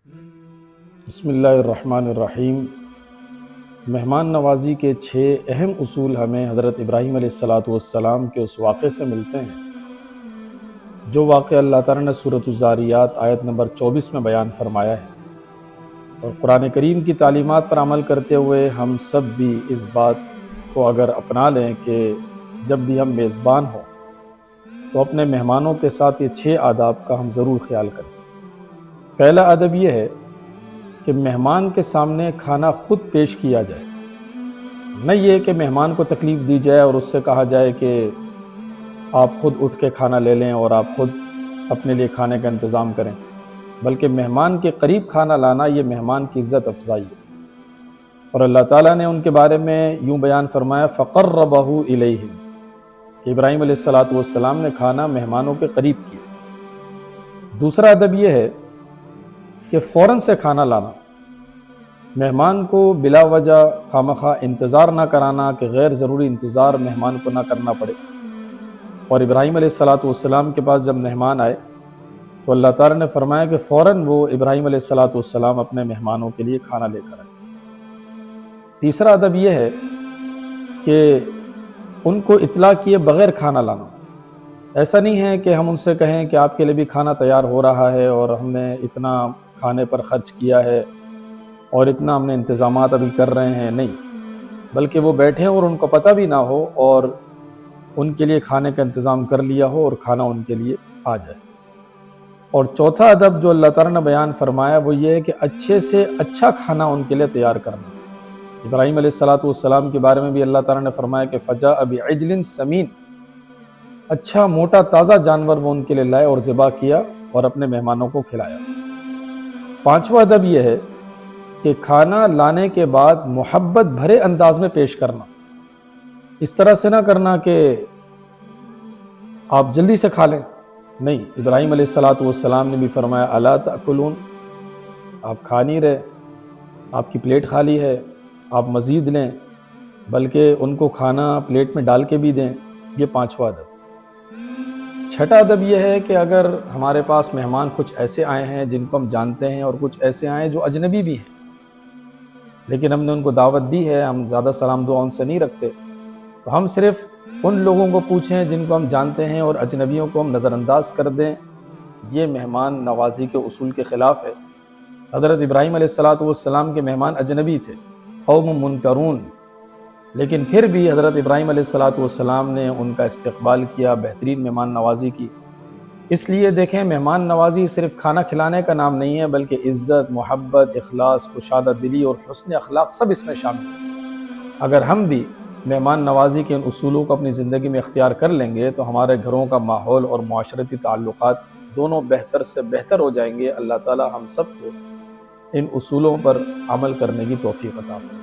بسم اللہ الرحمن الرحیم۔ مہمان نوازی کے 6 اہم اصول ہمیں حضرت ابراہیم علیہ السلام کے اس واقعے سے ملتے ہیں جو واقعہ اللہ تعالیٰ نے سورۃ الذاریات آیت نمبر 24 میں بیان فرمایا ہے، اور قرآن کریم کی تعلیمات پر عمل کرتے ہوئے ہم سب بھی اس بات کو اگر اپنا لیں کہ جب بھی ہم میزبان ہوں تو اپنے مہمانوں کے ساتھ یہ 6 آداب کا ہم ضرور خیال کریں۔ پہلا ادب یہ ہے کہ مہمان کے سامنے کھانا خود پیش کیا جائے، نہ یہ کہ مہمان کو تکلیف دی جائے اور اس سے کہا جائے کہ آپ خود اٹھ کے کھانا لے لیں اور آپ خود اپنے لیے کھانے کا انتظام کریں، بلکہ مہمان کے قریب کھانا لانا یہ مہمان کی عزت افزائی ہے۔ اور اللہ تعالیٰ نے ان کے بارے میں یوں بیان فرمایا فَقَرَّبَهُ إِلَيْهِمْ کہ ابراہیم علیہ السلام نے کھانا مہمانوں کے قریب کیا۔ دوسرا ادب یہ ہے کہ فوراً سے کھانا لانا، مہمان کو بلا وجہ خامخواہ انتظار نہ کرانا کہ غیر ضروری انتظار مہمان کو نہ کرنا پڑے۔ اور ابراہیم علیہ السلام کے پاس جب مہمان آئے تو اللہ تعالیٰ نے فرمایا کہ فوراً وہ ابراہیم علیہ السلام اپنے مہمانوں کے لیے کھانا لے کر آئے۔ تیسرا ادب یہ ہے کہ ان کو اطلاع کیے بغیر کھانا لانا۔ ایسا نہیں ہے کہ ہم ان سے کہیں کہ آپ کے لیے بھی کھانا تیار ہو رہا ہے اور ہم نے اتنا کھانے پر خرچ کیا ہے اور اتنا ہم نے انتظامات ابھی کر رہے ہیں، نہیں، بلکہ وہ بیٹھیں اور ان کو پتہ بھی نہ ہو اور ان کے لیے کھانے کا انتظام کر لیا ہو اور کھانا ان کے لیے آ جائے۔ اور چوتھا ادب جو اللہ تعالیٰ نے بیان فرمایا وہ یہ ہے کہ اچھے سے اچھا کھانا ان کے لیے تیار کرنا۔ ابراہیم علیہ السلام کے بارے میں بھی اللہ تعالیٰ نے فرمایا کہ فَجَاءَ بِعِجْلٍ سَمِينٍ، اچھا موٹا تازہ جانور وہ ان کے لیے لائے اور ذبح کیا اور اپنے مہمانوں کو کھلایا۔ پانچواں ادب یہ ہے کہ کھانا لانے کے بعد محبت بھرے انداز میں پیش کرنا، اس طرح سے نہ کرنا کہ آپ جلدی سے کھا لیں، نہیں، ابراہیم علیہ السلام نے بھی فرمایا الا تأکلون، آپ کھا نہیں رہے، آپ کی پلیٹ خالی ہے، آپ مزید لیں، بلکہ ان کو کھانا پلیٹ میں ڈال کے بھی دیں۔ یہ پانچواں ادب۔ چھٹا ادب یہ ہے کہ اگر ہمارے پاس مہمان کچھ ایسے آئے ہیں جن کو ہم جانتے ہیں اور کچھ ایسے آئے ہیں جو اجنبی بھی ہیں، لیکن ہم نے ان کو دعوت دی ہے، ہم زیادہ سلام دعا ان سے نہیں رکھتے، تو ہم صرف ان لوگوں کو پوچھیں جن کو ہم جانتے ہیں اور اجنبیوں کو ہم نظر انداز کر دیں۔ یہ مہمان نوازی کے اصول کے خلاف ہے۔ حضرت ابراہیم علیہ السلام کے مہمان اجنبی تھے، قوم منکرون، لیکن پھر بھی حضرت ابراہیم علیہ السلام نے ان کا استقبال کیا، بہترین مہمان نوازی کی۔ اس لیے دیکھیں، مہمان نوازی صرف کھانا کھلانے کا نام نہیں ہے، بلکہ عزت، محبت، اخلاص، کشادہ دلی اور حسن اخلاق سب اس میں شامل ہیں۔ اگر ہم بھی مہمان نوازی کے ان اصولوں کو اپنی زندگی میں اختیار کر لیں گے تو ہمارے گھروں کا ماحول اور معاشرتی تعلقات دونوں بہتر سے بہتر ہو جائیں گے۔ اللہ تعالی ہم سب کو ان اصولوں پر عمل کرنے کی توفیق عطا فرمائے۔